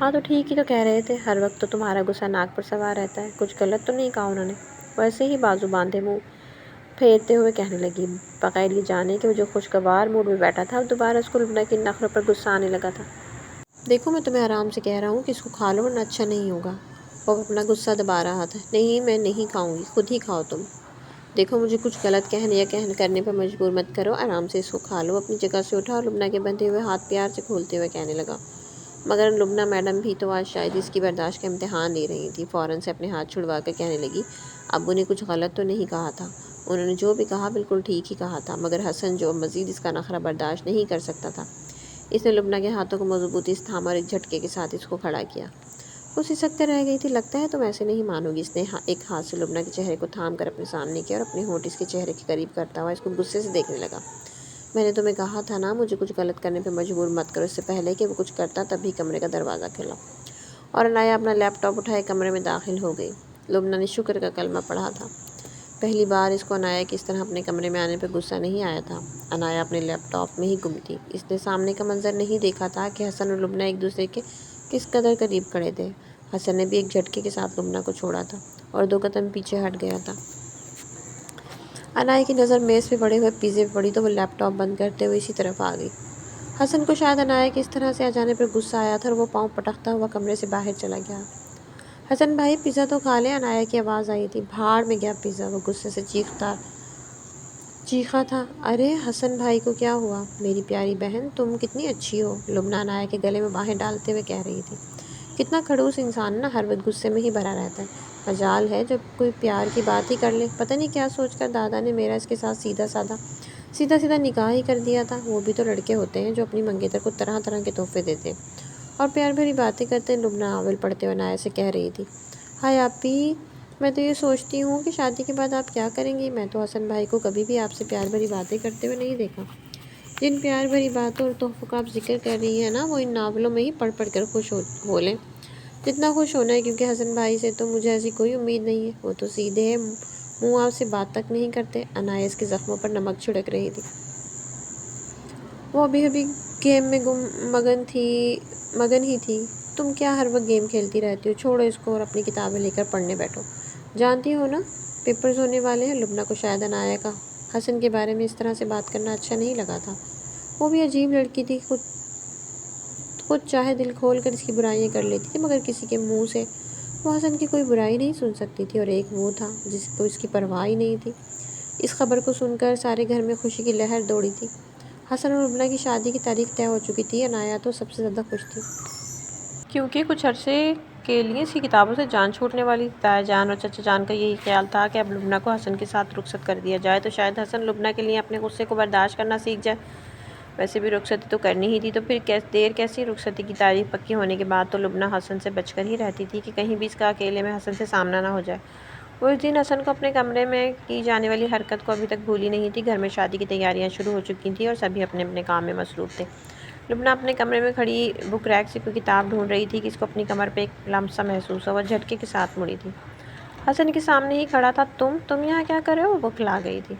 ہاں تو ٹھیک ہی تو کہہ رہے تھے، ہر وقت تو تمہارا غصہ ناک پر سوار رہتا ہے، کچھ غلط تو نہیں کہا انہوں نے؟ ویسے ہی بازو باندھے منہ پھیرتے ہوئے کہنے لگی، بغیر یہ جانے کہ وہ جو خوشگوار موڈ میں بیٹھا تھا اب دوبارہ اس کو لبنہ کی نخروں پر غصہ آنے لگا تھا۔ دیکھو میں تمہیں آرام سے کہہ رہا ہوں کہ اس کو کھا لو ورنہ اچھا نہیں ہوگا۔ وہ اپنا غصہ دبا رہا تھا۔ نہیں میں نہیں کھاؤں گی، خود ہی کھاؤ تم۔ دیکھو مجھے کچھ غلط کہنے یا کرنے پر مجبور مت کرو، آرام سے اس کو کھا لو۔ اپنی جگہ سے اٹھا اور لبنہ کے بندھے ہوئے ہاتھ پیار سے کھولتے ہوئے کہنے لگا۔ مگر لبنہ میڈم بھی تو آج شاید اس کی برداشت کا امتحان لے رہی تھی، فوراً سے اپنے ہاتھ چھڑوا کر کہنے لگی، ابو نے کچھ غلط تو نہیں کہا تھا، انہوں نے جو بھی کہا بالکل ٹھیک ہی کہا تھا، مگر حسن جو مزید اس کا نخرہ برداشت نہیں کر سکتا تھا، اس نے لبنہ کے ہاتھوں کو مضبوطی سے تھاما اور ایک جھٹکے کے ساتھ اس کو کھڑا کیا۔ وہ سسکتے رہ گئی تھی۔ لگتا ہے تم ایسے نہیں مانو گی۔ اس نے ایک ہاتھ سے لبنہ کے چہرے کو تھام کر اپنے سامنے کیا اور اپنے ہونٹ اس کے چہرے کے قریب کرتا ہوا اس کو غصے سے دیکھنے لگا۔ میں نے تمہیں کہا تھا نا مجھے کچھ غلط کرنے پہ مجبور مت کرو۔ اس سے پہلے کہ وہ کچھ کرتا تب ہی کمرے کا دروازہ کھلا اور عنایہ اپنا لیپ ٹاپ اٹھائے کمرے میں داخل ہو گئی۔ لبنہ نے شکر کا کلمہ پڑھا تھا۔ پہلی بار اس کو عنایہ کی اس طرح اپنے کمرے میں آنے پہ غصہ نہیں آیا تھا۔ عنایہ اپنے لیپ ٹاپ میں ہی گم تھی۔ اس نے سامنے کا منظر نہیں دیکھا تھا کہ حسن اور لبنہ ایک دوسرے کے کس قدر قریب کھڑے تھے۔ حسن نے بھی ایک جھٹکے کے ساتھ لبنہ کو چھوڑا تھا اور 2 قدم پیچھے ہٹ گیا تھا۔ عنایہ کی نظر میز پہ پڑے ہوئے پیزے پہ پڑی تو وہ لیپ ٹاپ بند کرتے ہوئے اسی طرف آ گئی۔ حسن کو شاید عنایہ کی اس طرح سے آ جانے پر غصہ آیا تھا اور وہ پاؤں پٹکتا ہوا کمرے سے باہر چلا گیا۔ حسن بھائی پیزا تو کھا لیں، عنایہ کی آواز آئی تھی۔ بھاڑ میں گیا پیزا، وہ غصے سے چیخا تھا۔ ارے حسن بھائی کو کیا ہوا؟ میری پیاری بہن تم کتنی اچھی ہو، لبنہ عنایہ کے گلے میں باہیں ڈالتے ہوئے کہہ رہی تھی۔ کتنا کھڑوس انسان نا، ہر وقت غصے میں ہی بھرا رہتا ہے، مجال ہے جب کوئی پیار کی بات ہی کر لے۔ پتہ نہیں کیا سوچ کر دادا نے میرا اس کے ساتھ سیدھا سیدھا نکاح ہی کر دیا تھا۔ وہ بھی تو لڑکے ہوتے ہیں جو اپنی منگیتر کو طرح طرح کے تحفے دیتے اور پیار بھری باتیں کرتے ہیں، لبنہ ناول پڑھتے ہوئے عنایہ سے کہہ رہی تھی۔ ہائے آپی، میں تو یہ سوچتی ہوں کہ شادی کے بعد آپ کیا کریں گی؟ میں تو حسن بھائی کو کبھی بھی آپ سے پیار بھری باتیں کرتے ہوئے نہیں دیکھا۔ جن پیار بھری باتوں اور تحفوں کا آپ ذکر کر رہی ہیں نا، وہ ان ناولوں میں ہی پڑھ کر خوش ہو لیں جتنا خوش ہونا ہے، کیونکہ حسن بھائی سے تو مجھے ایسی کوئی امید نہیں ہے۔ وہ تو سیدھے ہیں، منہ آپ سے بات تک نہیں کرتے۔ عنایہ اس کے زخموں پر نمک چھڑک رہی تھی۔ وہ ابھی گیم میں مگن ہی تھی۔ تم کیا ہر وقت گیم کھیلتی رہتی ہو؟ چھوڑو اس کو اور اپنی کتابیں لے کر پڑھنے بیٹھو۔ جانتی ہو نا پیپرز ہونے والے ہیں۔ لبنہ کو شاید عنایہ کا حسن کے بارے میں اس طرح سے بات کرنا اچھا نہیں لگا تھا۔ وہ بھی عجیب لڑکی تھی، خود چاہے دل کھول کر اس کی برائیاں کر لیتی تھی، مگر کسی کے منہ سے وہ حسن کی کوئی برائی نہیں سن سکتی تھی، اور ایک وہ تھا جس کو اس کی پرواہ ہی نہیں تھی۔ اس خبر کو سن کر سارے گھر میں خوشی کی لہر دوڑی تھی۔ حسن اور لبنہ کی شادی کی تاریخ طے ہو چکی تھی۔ عنایہ تو سب سے زیادہ خوش تھی، کیونکہ کچھ عرصے کے لیے اس کی کتابوں سے جان چھوٹنے والی تھی۔ تایا جان اور چچا جان کا یہی خیال تھا کہ اب لبنہ کو حسن کے ساتھ رخصت کر دیا جائے تو شاید حسن لبنہ کے لیے اپنے غصے کو برداشت کرنا سیکھ جائے۔ ویسے بھی رخصتی تو کرنی ہی تھی، تو پھر دیر کیسی؟ رخصتی کی تاریخ پکی ہونے کے بعد تو لبنہ حسن سے بچ کر ہی رہتی تھی کہ کہیں بھی اس کا اکیلے میں حسن سے سامنا نہ ہو جائے۔ وہ اس دن حسن کو اپنے کمرے میں کی جانے والی حرکت کو ابھی تک بھولی نہیں تھی۔ گھر میں شادی کی تیاریاں شروع ہو چکی تھیں اور سبھی اپنے اپنے کام میں مصروف تھے۔ لبنہ اپنے کمرے میں کھڑی بک ریک سے کوئی کتاب ڈھونڈ رہی تھی کہ اس کو اپنی کمر پہ ایک لمس سا محسوس ہوا۔ وہ جھٹکے کے ساتھ مڑی تھی۔ حسن کے سامنے ہی کھڑا تھا۔ تم یہاں کیا کر رہے ہو؟ وہ بکلا گئی تھی۔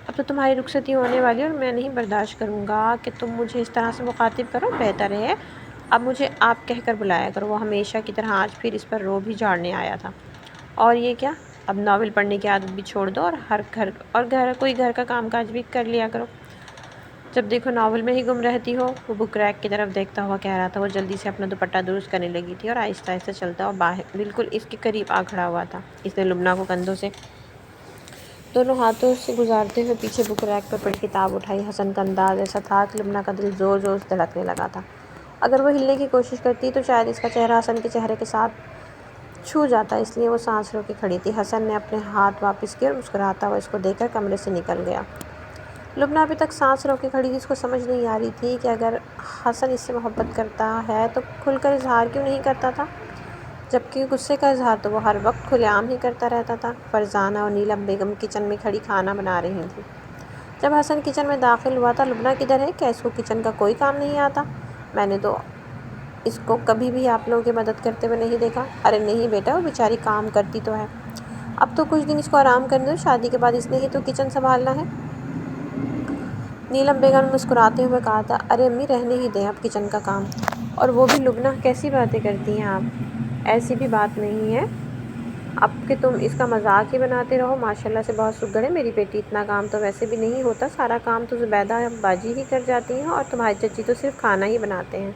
اب تو تمہاری رخصتی ہونے والی ہے اور میں نہیں برداشت کروں گا کہ تم مجھے اس طرح سے مخاطب کرو۔ بہتر ہے اب مجھے آپ کہہ کر بلایا کرو۔ وہ ہمیشہ کی طرح آج پھر اس پر روب ہی جھاڑنے آیا تھا۔ اور یہ کیا؟ اب ناول پڑھنے کی عادت بھی چھوڑ دو اور کوئی گھر کا کام کاج بھی کر لیا کرو۔ جب دیکھو ناول میں ہی گم رہتی ہو۔ وہ بک ریک کی طرف دیکھتا ہوا کہہ رہا تھا۔ وہ جلدی سے اپنا دوپٹہ درست کرنے لگی تھی اور آہستہ آہستہ چلتا ہوا بالکل اس کے قریب آ کھڑا ہوا تھا۔ اس نے لبنہ کو کندھوں سے دونوں ہاتھوں سے گزارتے ہوئے پیچھے بک ریک پر پڑی کتاب اٹھائی۔ حسن کا انداز ایسا تھا کہ لبنہ کا دل زور زور سے دھڑکنے لگا تھا۔ اگر وہ ہلنے کی کوشش کرتی تو شاید اس کا چہرہ حسن کے چہرے کے ساتھ چھو جاتا، اس لیے وہ سانس روکے کھڑی تھی۔ حسن نے اپنے ہاتھ واپس کیے اور مسکراتا ہوا اس کو دیکھ کر کمرے سے نکل گیا۔ لبنہ ابھی تک سانس روکے کھڑی تھی۔ اس کو سمجھ نہیں آ رہی تھی کہ اگر حسن اس سے محبت کرتا ہے تو کھل کر اظہار کیوں نہیں کرتا تھا، جبکہ غصے کا اظہار تو وہ ہر وقت کھلے عام ہی کرتا رہتا تھا۔ فرزانہ اور نیلم بیگم کچن میں کھڑی کھانا بنا رہی تھیں۔ جب حسن کچن میں داخل ہوا تھا، لبنہ کدھر ہے؟ کیا اس کو کچن کا کوئی کام نہیں آتا؟ میں نے تو اس کو کبھی بھی آپ لوگوں کی مدد کرتے ہوئے نہیں دیکھا۔ ارے نہیں بیٹا، وہ بیچاری کام کرتی تو ہے، اب تو کچھ دن اس کو آرام کرنے دو، شادی کے بعد اس نے ہی تو کچن سنبھالنا ہے۔ نیلم بیگم نے مسکراتے ہوئے کہا تھا، ارے امی رہنے ہی دیں اب کچن کا کام، اور وہ بھی لبنہ، کیسی باتیں کرتی ہیں آپ، ایسی بھی بات نہیں ہے اب کہ تم اس کا مذاق ہی بناتے رہو، ماشاءاللہ سے بہت سگڑ ہے میری بیٹی، اتنا کام تو ویسے بھی نہیں ہوتا، سارا کام تو زبیدہ باجی ہی کر جاتی ہیں اور تمہاری چچی تو صرف کھانا ہی بناتے ہیں۔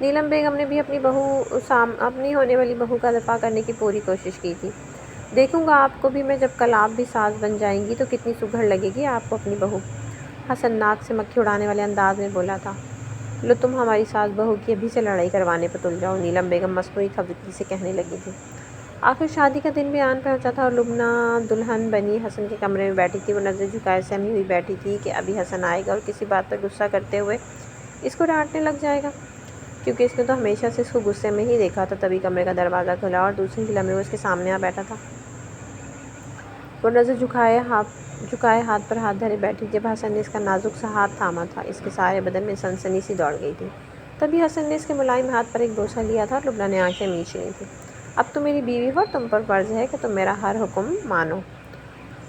نیلم بیگم نے بھی اپنی ہونے والی بہو کا دفاع کرنے کی پوری کوشش کی تھی۔ دیکھوں گا آپ کو بھی میں، جب کل آپ بھی ساس بن جائیں گی تو کتنی سگڑ لگے گی آپ کو اپنی بہو۔ حسن ناک سے مکھی اڑانے والے انداز میں بولا تھا۔ لو تم ہماری ساس بہو کی ابھی سے لڑائی کروانے پہ تل جاؤ، نیلم بیگم مصنوعی خفگی سے کہنے لگی تھی۔ آخر شادی کا دن بھی آن پہنچا تھا اور لبنہ دلہن بنی حسن کے کمرے میں بیٹھی تھی۔ وہ نظر جھکائے سہمی ہوئی بیٹھی تھی کہ ابھی حسن آئے گا اور کسی بات پر غصہ کرتے ہوئے اس کو ڈانٹنے لگ جائے گا، کیونکہ اس نے تو ہمیشہ سے اس کو غصے میں ہی دیکھا تھا۔ تبھی کمرے کا دروازہ کھلا اور دوسرے ہی لمحے وہ اس کے سامنے آ بیٹھا تھا۔ وہ نظر جھکائے ہاتھ پر ہاتھ دھرے بیٹھی، جب حسن نے اس کا نازک سا ہاتھ تھاما تھا اس کے سارے بدن میں سنسنی سی دوڑ گئی تھی۔ تبھی حسن نے اس کے ملائم ہاتھ پر ایک بوسہ لیا تھا اور لبنہ نے آنکھیں میچ لی تھیں۔ اب تم میری بیوی ہو، تم پر فرض ہے کہ تم میرا ہر حکم مانو۔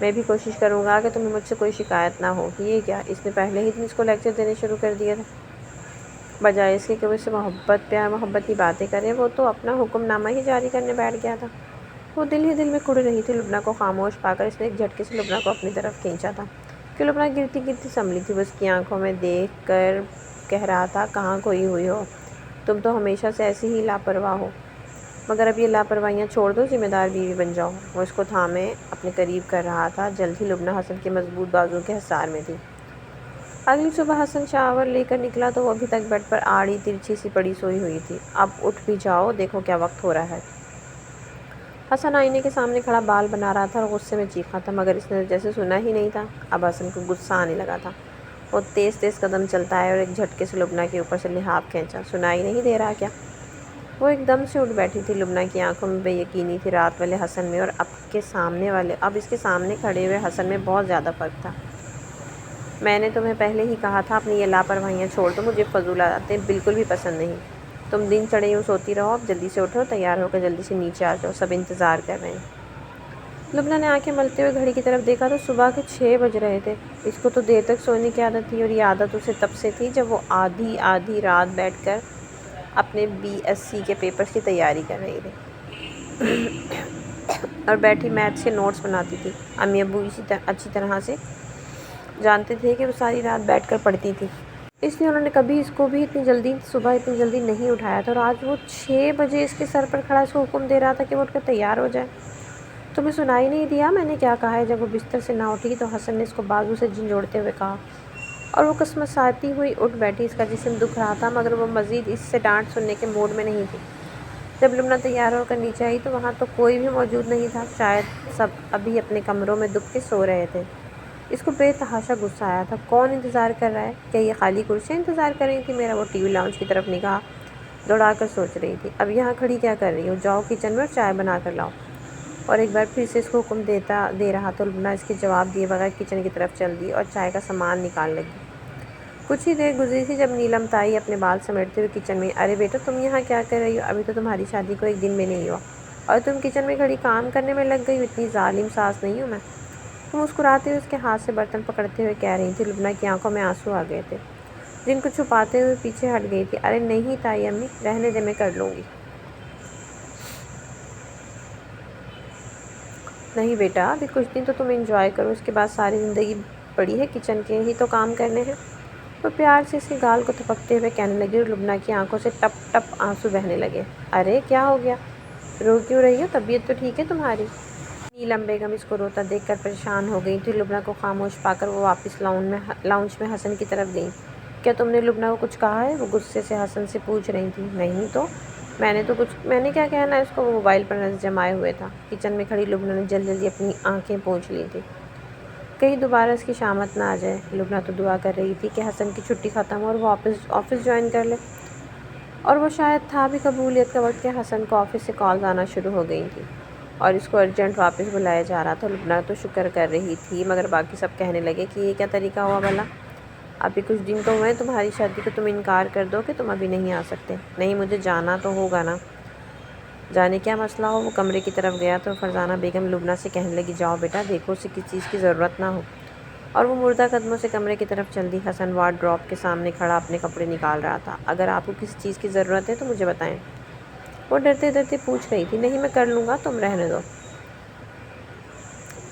میں بھی کوشش کروں گا کہ تمہیں مجھ سے کوئی شکایت نہ ہو۔ یہ کیا، اس نے پہلے ہی دن اس کو لیکچر دینے شروع کر دیا تھا، بجائے اس کے کہ وہ اس سے پیار محبت کی باتیں کرے، وہ تو اپنا حکم نامہ ہی جاری کرنے بیٹھ گیا تھا۔ وہ دل ہی دل میں کڑ رہی تھی۔ لبنہ کو خاموش پا کر اس نے ایک جھٹکے سے لبنہ کو اپنی طرف کھینچا تھا کہ لبنہ گرتی گرتی سنبھلی تھی۔ وہ اس کی آنکھوں میں دیکھ کر کہہ رہا تھا، کہاں کھوئی ہوئی ہو تم، تو ہمیشہ سے ایسی ہی لاپرواہ ہو، مگر اب یہ لاپرواہیاں چھوڑ دو، ذمہ دار بیوی بن جاؤ۔ وہ اس کو تھامے اپنے قریب کر رہا تھا۔ جلد ہی لبنہ حسن کے مضبوط بازو کے حصار میں تھی۔ اگلی صبح حسن شاور لے کر نکلا تو وہ ابھی تک بیڈ پر آڑی ترچھی سی پڑی سوئی ہوئی تھی۔ اب اٹھ بھی جاؤ، دیکھو کیا وقت ہو رہا ہے۔ حسن آئینے کے سامنے کھڑا بال بنا رہا تھا اور غصے میں چیخا تھا، مگر اس نے جیسے سنا ہی نہیں تھا۔ اب حسن کو غصہ آنے لگا تھا۔ وہ تیز تیز قدم چلتا ہے اور ایک جھٹکے سے لبنہ کے اوپر سے لحاف کھینچا۔ سنائی نہیں دے رہا کیا؟ وہ ایک دم سے اٹھ بیٹھی تھی۔ لبنہ کی آنکھوں میں بے یقینی تھی۔ رات والے حسن میں اور اب اس کے سامنے کھڑے ہوئے حسن میں بہت زیادہ فرق تھا۔ میں نے تمہیں پہلے ہی کہا تھا اپنی یہ لاپرواہیاں چھوڑ دو، مجھے فضولیاتیں بالکل بھی پسند نہیں۔ تم دن چڑھے یوں سوتی رہو، اب جلدی سے اٹھو، تیار ہو کر جلدی سے نیچے آ جاؤ، سب انتظار کر رہے ہیں۔ لبنہ نے آنکھیں ملتے ہوئے گھڑی کی طرف دیکھا تو صبح کے 6 بج رہے تھے۔ اس کو تو دیر تک سونے کی عادت تھی، اور یہ عادت اسے تب سے تھی جب وہ آدھی رات بیٹھ کر اپنے BSc کے پیپرز کی تیاری کر رہی تھی اور بیٹھی میتھس کے نوٹس بناتی تھی۔ امی ابو اچھی طرح سے جانتے تھے کہ وہ ساری رات بیٹھ کر پڑھتی تھی، اس لیے انہوں نے کبھی اس کو بھی صبح اتنی جلدی نہیں اٹھایا تھا، اور آج وہ 6 بجے اس کے سر پر کھڑا اس کو حکم دے رہا تھا کہ وہ اٹھ کر تیار ہو جائے۔ تمہیں سنائی نہیں دیا میں نے کیا کہا ہے؟ جب وہ بستر سے نہ اٹھی تو حسن نے اس کو بازو سے جھنجھوڑتے ہوئے کہا، اور وہ کسمساتی ہوئی اٹھ بیٹھی۔ اس کا جسم دکھ رہا تھا، مگر وہ مزید اس سے ڈانٹ سننے کے موڈ میں نہیں تھی۔ جب لبنہ تیار ہو کر نیچے آئی تو وہاں تو کوئی بھی موجود نہیں تھا، شاید سب ابھی اپنے کمروں میں دب کے سو رہے تھے۔ اس کو بے تحاشا غصہ آیا تھا۔ کون انتظار کر رہا ہے؟ کیا یہ خالی کرسیاں انتظار کر رہی تھی میرا؟ وہ ٹی وی لاؤنج کی طرف نگاہ دوڑا کر سوچ رہی تھی۔ اب یہاں کھڑی کیا کر رہی ہو؟ جاؤ کچن میں اور چائے بنا کر لاؤ۔ اور ایک بار پھر سے اس کو حکم دے رہا تو لبنہ اس کے جواب دیے بغیر کچن کی طرف چل دی اور چائے کا سامان نکال لگی۔ کچھ ہی دیر گزری تھی جب نیلم تائی اپنے بال سمیٹتے ہوئے کچن میں، ارے بیٹا تم یہاں کیا کر رہی ہو؟ ابھی تو تمہاری شادی کو 1 دن بھی نہیں ہوا اور تم کچن میں کھڑی کام کرنے میں لگ گئی ہو، اتنی ظالم ساس نہیں ہوں میں۔ وہ مسکراتے ہوئے اس کے ہاتھ سے برتن پکڑتے ہوئے کہہ رہی تھی۔ لبنہ کی آنکھوں میں آنسو آ گئے تھے، جن کو چھپاتے ہوئے پیچھے ہٹ گئی تھی۔ ارے نہیں تائی امی، رہنے دے، میں کر لوں گی۔ نہیں بیٹا، ابھی کچھ دن تو تم انجوائے کرو، اس کے بعد ساری زندگی پڑی ہے کچن کے ہی تو کام کرنے ہیں۔ وہ پیار سے اس کے گال کو تھپکتے ہوئے کہنے لگی اور لبنہ کی آنکھوں سے ٹپ ٹپ آنسو بہنے لگے۔ ارے کیا ہو گیا؟ رو کیوں رہی ہو؟ طبیعت تو ٹھیک ہے تمہاری؟ نیلم بیگم اس کو روتا دیکھ کر پریشان ہو گئی تھی۔ لبنہ کو خاموش پا کر وہ واپس لاؤنج میں حسن کی طرف گئیں۔ کیا تم نے لبنہ کو کچھ کہا ہے؟ وہ غصے سے حسن سے پوچھ رہی تھی۔ نہیں تو میں نے کیا کہنا ہے اس کو؟ وہ موبائل پر نظر جمائے ہوئے تھا۔ کچن میں کھڑی لبنہ نے جلدی اپنی آنکھیں پونچھ لی تھی، کہیں دوبارہ اس کی شامت نہ آ جائے۔ لبنہ تو دعا کر رہی تھی کہ حسن کی چھٹی ختم ہو اور وہ آفس جوائن کر لے، اور وہ شاید تھا بھی قبولیت کا وقت کہ حسن کو آفس سے کالز آنا شروع ہو گئی تھیں اور اس کو ارجنٹ واپس بلایا جا رہا تھا۔ لبنہ تو شکر کر رہی تھی، مگر باقی سب کہنے لگے کہ یہ کیا طریقہ ہوا بھلا؟ ابھی کچھ دن تو ہوئے تمہاری شادی کو، تم انکار کر دو کہ تم ابھی نہیں آ سکتے۔ نہیں، مجھے جانا تو ہوگا نا۔ جانے کیا مسئلہ ہو؟ وہ کمرے کی طرف گیا تو فرزانہ بیگم لبنہ سے کہنے لگی، جاؤ بیٹا، دیکھو اسے کسی چیز کی ضرورت نہ ہو اور وہ مردہ قدموں سے کمرے کی طرف چل دی۔ حسن وارڈروب کے سامنے کھڑا اپنے کپڑے نکال رہا تھا۔ اگر آپ کو کسی چیز کی ضرورت ہے تو مجھے بتائیں، وہ ڈرتے ڈرتے پوچھ رہی تھی۔ نہیں میں کر لوں گا، تم رہنے دو۔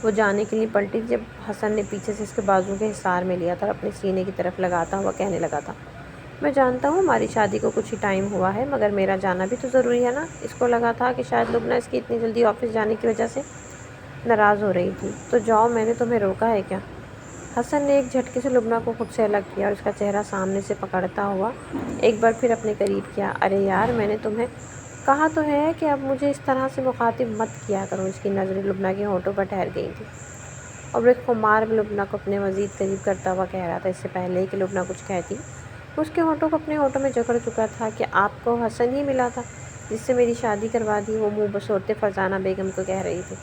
وہ جانے کے لیے پلٹی جب حسن نے پیچھے سے اس کے بازو کے حصار میں لیا تھا اور اپنے سینے کی طرف لگاتا ہوا کہنے لگا تھا، میں جانتا ہوں ہماری شادی کو کچھ ہی ٹائم ہوا ہے، مگر میرا جانا بھی تو ضروری ہے نا۔ اس کو لگا تھا کہ شاید لبنہ اس کی اتنی جلدی آفس جانے کی وجہ سے ناراض ہو رہی تھی۔ تو جاؤ، میں نے تمہیں روکا ہے کیا؟ حسن نے ایک جھٹکے سے لبنہ کو خود سے الگ کیا اور اس کا چہرہ سامنے سے پکڑتا ہوا ایک بار پھر اپنے قریب کیا۔ ارے یار، میں نے تمہیں کہا تو ہے کہ اب مجھے اس طرح سے مخاطب مت کیا کرو۔ اس کی نظریں لبنہ کے ہونٹوں پر ٹھہر گئی تھیں اور وہ ایک خمار میں لبنہ کو اپنے مزید قریب کرتا ہوا کہہ رہا تھا۔ اس سے پہلے کہ لبنہ کچھ کہتی، اس کے ہونٹوں کو اپنے ہونٹوں میں جکڑ چکا تھا کہ آپ کو حسن ہی ملا تھا جس سے میری شادی کروا دی۔ وہ منہ بسوڑتے فرزانہ بیگم کو کہہ رہی تھی،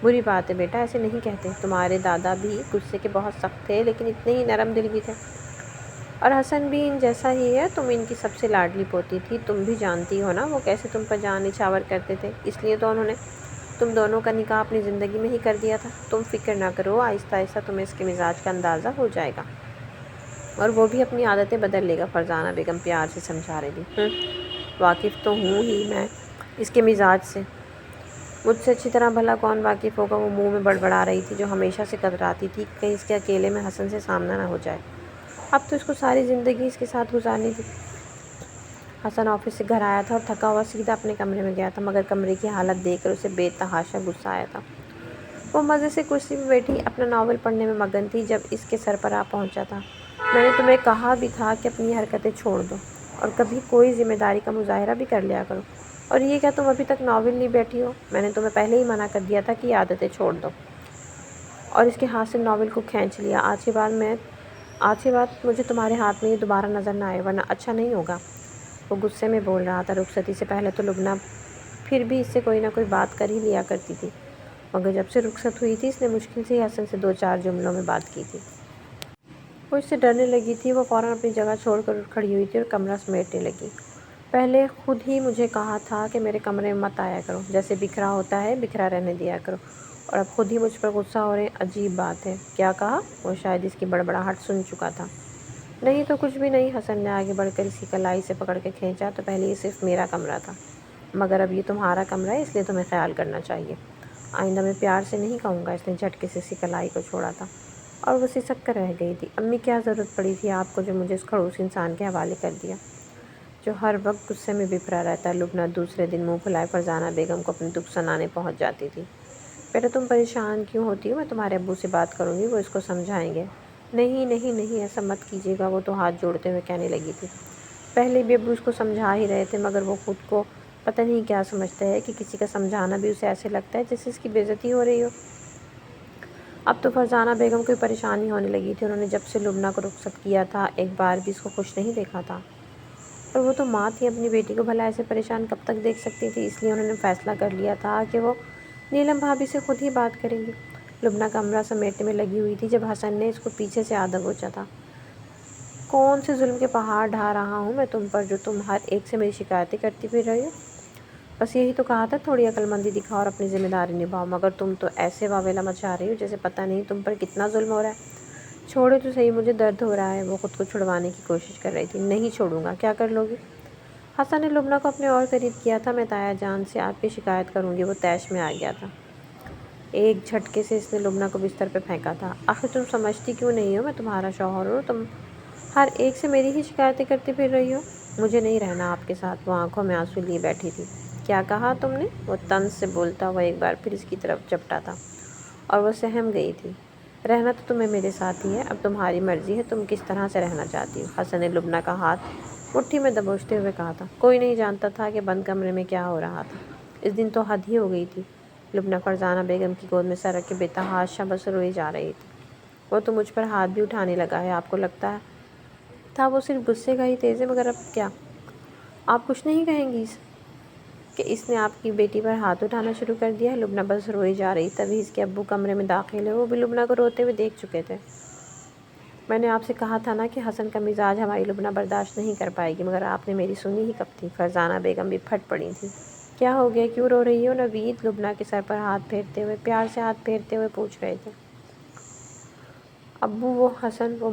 بری بات ہے بیٹا، ایسے نہیں کہتے۔ تمہارے دادا بھی غصے کے بہت سخت تھے لیکن اتنے ہی نرم دل بھی تھے، اور حسن بھی ان جیسا ہی ہے۔ تم ان کی سب سے لاڈلی پوتی تھی، تم بھی جانتی ہو نا وہ کیسے تم پر جان نچھاور کرتے تھے، اس لیے تو انہوں نے تم دونوں کا نکاح اپنی زندگی میں ہی کر دیا تھا۔ تم فکر نہ کرو، آہستہ آہستہ تمہیں اس کے مزاج کا اندازہ ہو جائے گا اور وہ بھی اپنی عادتیں بدل لے گا۔ فرزانہ بیگم پیار سے سمجھا رہی تھی۔ واقف تو ہوں ہی میں اس کے مزاج سے، مجھ سے اچھی طرح بھلا کون واقف ہوگا۔ وہ منہ میں بڑبڑا رہی تھی جو ہمیشہ سے کتراتی تھی کہ کہیں اس کے اکیلے میں حسن سے سامنا نہ ہو جائے۔ اب تو اس کو ساری زندگی اس کے ساتھ گزارنی تھی۔ حسن آفس سے گھر آیا تھا اور تھکا ہوا سیدھا اپنے کمرے میں گیا تھا، مگر کمرے کی حالت دیکھ کر اسے بے تحاشا غصہ آیا تھا۔ وہ مزے سے کرسی پہ بیٹھی اپنا ناول پڑھنے میں مگن تھی جب اس کے سر پر آ پہنچا تھا۔ میں نے تمہیں کہا بھی تھا کہ اپنی حرکتیں چھوڑ دو اور کبھی کوئی ذمہ داری کا مظاہرہ بھی کر لیا کرو، اور یہ کیا تم ابھی تک ناول لی بیٹھی ہو؟ میں نے تمہیں پہلے ہی منع کر دیا تھا کہ یہ عادتیں چھوڑ دو۔ اور اس کے ہاتھ سے ناول کو کھینچ لیا۔ آج کے بعد مجھے تمہارے ہاتھ میں یہ دوبارہ نظر نہ آئے ورنہ اچھا نہیں ہوگا۔ وہ غصے میں بول رہا تھا۔ رخصتی سے پہلے تو لبنہ پھر بھی اس سے کوئی نہ کوئی بات کر ہی لیا کرتی تھی، مگر جب سے رخصت ہوئی تھی اس نے مشکل سے ہی حسن سے 2-4 جملوں میں بات کی تھی۔ وہ اس سے ڈرنے لگی تھی۔ وہ فوراً اپنی جگہ چھوڑ کر اٹھ کھڑی ہوئی تھی اور کمرہ سمیٹنے لگی۔ پہلے خود ہی مجھے کہا تھا کہ میرے کمرے میں مت آیا کرو، جیسے بکھرا ہوتا ہے بکھرا رہنے دیا کرو، اور اب خود ہی مجھ پر غصہ ہو رہے ہیں، عجیب بات ہے۔ کیا کہا؟ وہ شاید اس کی بڑبڑاہٹ سن چکا تھا۔ نہیں تو کچھ بھی نہیں۔ حسن نے آگے بڑھ کر اس کی کلائی سے پکڑ کے کھینچا۔ تو پہلے یہ صرف میرا کمرہ تھا، مگر اب یہ تمہارا کمرہ ہے، اس لیے تمہیں خیال کرنا چاہیے۔ آئندہ میں پیار سے نہیں کہوں گا۔ اس نے جھٹکے سے اس کی کلائی کو چھوڑا تھا اور وہ سسک کر رہ گئی تھی۔ امی کیا ضرورت پڑی تھی آپ کو جو مجھے اس کھڑوس انسان کے حوالے کر دیا جو ہر وقت غصے میں بپھرا رہتا ہے؟ لبنہ دوسرے دن منہ پھلائے فرزانہ بیگم کو اپنے دکھ سنانے پہنچ جاتی تھی۔ بیٹا تم پریشان کیوں ہوتی ہو؟ میں تمہارے ابو سے بات کروں گی، وہ اس کو سمجھائیں گے۔ نہیں نہیں نہیں، ایسا مت کیجیے گا، وہ تو ہاتھ جوڑتے ہوئے کہنے لگی تھی۔ پہلے بھی ابو اس کو سمجھا ہی رہے تھے، مگر وہ خود کو پتہ نہیں کیا سمجھتا ہے کہ کسی کا سمجھانا بھی اسے ایسے لگتا ہے جیسے اس کی بے عزتی ہو رہی ہو۔ اب تو فرزانہ بیگم کو پریشانی ہونے لگی تھی۔ انہوں نے جب سے لبنہ کو رخصت کیا تھا ایک بار بھی اس کو خوش نہیں دیکھا تھا، اور وہ تو ماں تھی، اپنی بیٹی کو بھلا ایسے پریشان کب تک دیکھ سکتی تھی؟ اس لیے انہوں نے فیصلہ کر لیا تھا کہ وہ نیلم بھابھی سے خود ہی بات کریں گی۔ لبنہ کمرہ سمیٹنے میں لگی ہوئی تھی جب حسن نے اس کو پیچھے سے آ دبوچا تھا۔ کون سے ظلم کے پہاڑ ڈھا رہا ہوں میں تم پر جو تم ہر ایک سے میری شکایتیں کرتی پھر رہی ہو؟ بس یہی تو کہا تھا، تھوڑی عقل مندی دکھاؤ اور اپنی ذمہ داری نبھاؤ، مگر تم تو ایسے واویلا مچا رہی ہو جیسے پتہ نہیں تم پر کتنا ظلم ہو رہا ہے۔ چھوڑے تو صحیح، مجھے درد ہو رہا ہے۔ وہ خود کو چھڑوانے کی کوشش کر رہی تھی۔ نہیں چھوڑوں گا۔ کیا کر لو گی؟ حسن نے لبنہ کو اپنے اور قریب کیا تھا۔ میں تایا جان سے آپ کی شکایت کروں گی۔ وہ طیش میں آ گیا تھا۔ ایک جھٹکے سے اس نے لبنہ کو بستر پہ پھینکا تھا۔ آخر تم سمجھتی کیوں نہیں ہو میں تمہارا شوہر ہوں؟ تم ہر ایک سے میری ہی شکایتیں کرتی پھر رہی ہو۔ مجھے نہیں رہنا آپ کے ساتھ۔ وہ آنکھوں میں آنسو لیے بیٹھی تھی۔ کیا کہا تم نے؟ وہ طنز سے بولتا ہوا ایک بار پھر اس کی طرف جھپٹا تھا اور وہ سہم گئی تھی۔ رہنا تو تمہیں میرے ساتھ ہی ہے، اب تمہاری مرضی ہے تم کس طرح سے رہنا چاہتی ہو۔ حسن نے لبنہ کا ہاتھ مٹھی میں دبوچتے ہوئے کہا تھا۔ کوئی نہیں جانتا تھا کہ بند کمرے میں کیا ہو رہا تھا۔ اس دن تو حد ہی ہو گئی تھی۔ لبنہ فرزانہ بیگم کی گود میں سر رکھ کے بے تحاشا بس روئی جا رہی تھی۔ وہ تو مجھ پر ہاتھ بھی اٹھانے لگا ہے، آپ کو لگتا تھا وہ صرف غصے کا ہی تیز ہے، مگر اب کیا آپ کچھ نہیں کہیں گی کہ اس نے آپ کی بیٹی پر ہاتھ اٹھانا شروع کر دیا ہے؟ لبنہ بس روئی جا رہی۔ تبھی اس کے ابو کمرے میں داخل ہوئے۔ وہ بھی لبنہ کو روتے ہوئے دیکھ چکے تھے۔ میں نے آپ سے کہا تھا نا کہ حسن کا مزاج ہماری لبنہ برداشت نہیں کر پائے گی، مگر آپ نے میری سنی ہی کب تھی؟ فرزانہ بیگم بھی پھٹ پڑی تھی۔ کیا ہو گیا؟ کیوں رو رہی ہو نوید؟ لبنہ کے سر پر ہاتھ پھیرتے ہوئے پیار سے ہاتھ پھیرتے ہوئے پوچھ رہے تھے۔ ابو وہ حسن وہ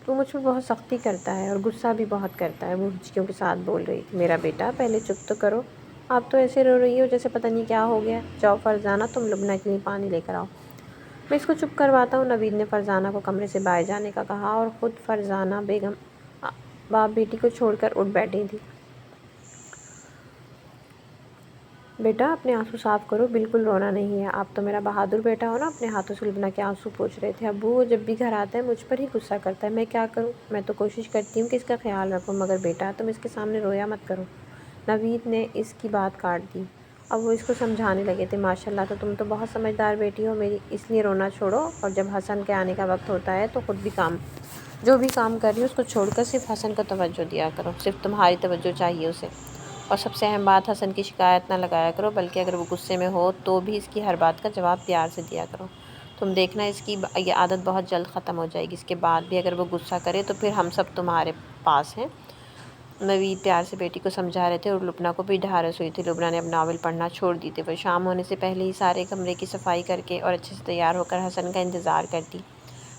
مجھ پر بہت سختی کرتا ہے اور غصہ بھی بہت کرتا ہے۔ وہ ہچکیوں کے ساتھ بول رہی تھی، میرا بیٹا پہلے چپ تو کرو، آپ تو ایسے رو رہی ہو جیسے پتہ نہیں کیا ہو گیا۔ جاؤ فرزانہ، تم لبنہ کے لیے پانی لے کر آؤ، میں اس کو چپ کرواتا ہوں۔ نوید نے فرزانہ کو کمرے سے باہر جانے کا کہا اور خود فرزانہ بیگم باپ بیٹی کو چھوڑ کر اٹھ بیٹھی تھی۔ بیٹا اپنے آنسو صاف کرو، بالکل رونا نہیں ہے، آپ تو میرا بہادر بیٹا ہو نا۔ اپنے ہاتھوں سے لبنہ کے آنسو پوچھ رہے تھے۔ ابو وہ جب بھی گھر آتا ہے مجھ پر ہی غصہ کرتا ہے، میں کیا کروں؟ میں تو کوشش کرتی ہوں کہ اس کا خیال رکھوں، مگر بیٹا تم اس کے سامنے رویا مت کرو۔ نوید نے اس کی بات کاٹ دی۔ اب وہ اس کو سمجھانے لگے تھے، ماشاء اللہ تم تو بہت سمجھدار بیٹی ہو میری، اس لیے رونا چھوڑو اور جب حسن کے آنے کا وقت ہوتا ہے تو خود بھی جو بھی کام کر رہی ہو اس کو چھوڑ کر صرف حسن کو توجہ دیا کرو، صرف تمہاری توجہ چاہیے اسے۔ اور سب سے اہم بات، حسن کی شکایت نہ لگایا کرو، بلکہ اگر وہ غصے میں ہو تو بھی اس کی ہر بات کا جواب پیار سے دیا کرو۔ تم دیکھنا اس کی یہ عادت بہت جلد ختم ہو جائے گی، اس کے بعد بھی اگر وہ غصہ کرے تو پھر ہم سب تمہارے پاس ہیں۔ نوید پیار سے بیٹی کو سمجھا رہے تھے اور لبنہ کو بھی ڈھارس ہوئی تھی۔ لبنہ نے اب ناول پڑھنا چھوڑ دی تھی، وہ شام ہونے سے پہلے ہی سارے کمرے کی صفائی کر کے اور اچھے سے تیار ہو کر حسن کا انتظار کرتی۔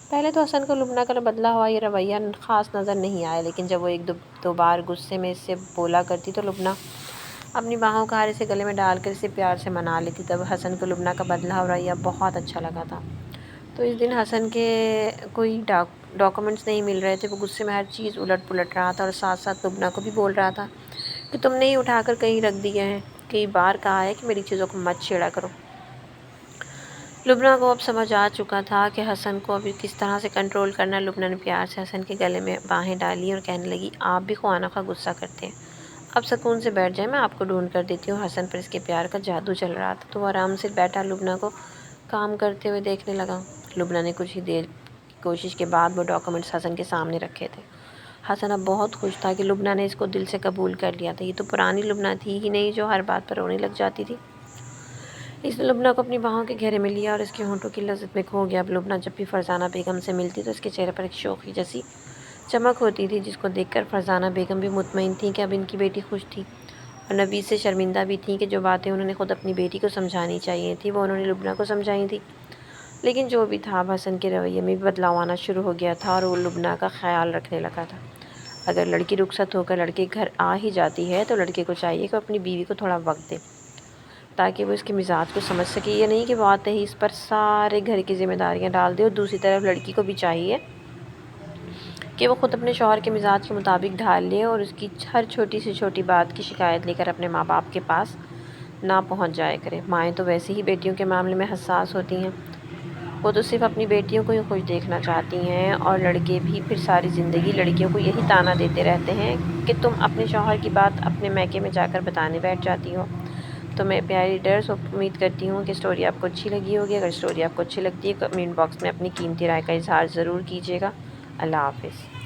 پہلے تو حسن کو لبنہ کا بدلا ہوا یہ رویہ خاص نظر نہیں آیا، لیکن جب وہ ایک دو بار غصے میں اس سے بولا کرتی تو لبنہ اپنی باہوں کا ہار اسے گلے میں ڈال کر اسے پیار سے منا لیتی، تب حسن کو لبنہ کا بدلا ہوا رویہ بہت اچھا لگا تھا۔ تو اس دن حسن کے کوئی ڈاکومنٹس نہیں مل رہے تھے، وہ غصے میں ہر چیز الٹ پلٹ رہا تھا اور ساتھ ساتھ لبنہ کو بھی بول رہا تھا کہ تم نے ہی اٹھا کر کہیں رکھ دیے ہیں، کئی بار کہا ہے کہ میری چیزوں کو مت چھیڑا کرو۔ لبنہ کو اب سمجھ آ چکا تھا کہ حسن کو ابھی کس طرح سے کنٹرول کرنا۔ لبنہ نے پیار سے حسن کے گلے میں باہیں ڈالی اور کہنے لگی، آپ بھی خواہ نخواہ غصہ کرتے ہیں، اب سکون سے بیٹھ جائیں، میں آپ کو ڈھونڈ کر دیتی ہوں۔ حسن پر اس کے پیار کا جادو چل رہا تھا تو وہ آرام سے بیٹھا لبنہ کو کام کرتے ہوئے دیکھنے لگا۔ لبنہ نے کچھ ہی دیر کی کوشش کے بعد وہ ڈاکومنٹس حسن کے سامنے رکھے تھے۔ حسن اب بہت خوش تھا کہ لبنہ نے اس کو دل سے قبول کر لیا تھا، یہ تو پرانی لبنہ تھی ہی نہیں جو ہر بات پر رونے لگ جاتی تھی۔ اس نے لبنہ کو اپنی باہوں کے گھیرے میں لیا اور اس کے ہونٹوں کی لذت میں کھو گیا۔ اب لبنہ جب بھی فرزانہ بیگم سے ملتی تو اس کے چہرے پر ایک شوخی جیسی چمک ہوتی تھی، جس کو دیکھ کر فرزانہ بیگم بھی مطمئن تھیں کہ اب ان کی بیٹی خوش تھی، اور نوید سے شرمندہ بھی تھیں کہ جو باتیں انہوں نے خود اپنی بیٹی کو سمجھانی چاہیے تھیں وہ انہوں نے لبنہ کو سمجھائی تھیں۔ لیکن جو بھی تھا، اب حسن کے رویے میں بھی بدلاؤ آنا شروع ہو گیا تھا اور وہ لبنہ کا خیال رکھنے لگا تھا۔ اگر لڑکی رخصت ہو کر لڑکے گھر آ ہی جاتی ہے تو لڑکے کو چاہیے کہ وہ اپنی بیوی کو تھوڑا وقت دے تاکہ وہ اس کے مزاج کو سمجھ سکے، یہ نہیں کہ وہ آتے ہی اس پر سارے گھر کی ذمہ داریاں ڈال دے۔ اور دوسری طرف لڑکی کو بھی چاہیے کہ وہ خود اپنے شوہر کے مزاج کے مطابق ڈھال لے اور اس کی ہر چھوٹی سے چھوٹی بات کی شکایت لے کر اپنے ماں باپ کے پاس نہ پہنچ جایا کرے۔ مائیں تو ویسے ہی بیٹیوں کے معاملے میں حساس ہوتی ہیں، وہ تو صرف اپنی بیٹیوں کو ہی خوش دیکھنا چاہتی ہیں، اور لڑکے بھی پھر ساری زندگی لڑکیوں کو یہی طعنہ دیتے رہتے ہیں کہ تم اپنے شوہر کی بات اپنے میکے میں جا کر بتانے بیٹھ جاتی ہو۔ تو میں پیاری ریڈرز امید کرتی ہوں کہ اسٹوری آپ کو اچھی لگی ہوگی۔ اگر اسٹوری آپ کو اچھی لگتی ہے کمنٹ باکس میں اپنی قیمتی رائے کا اظہار ضرور کیجیے گا۔ اللہ حافظ۔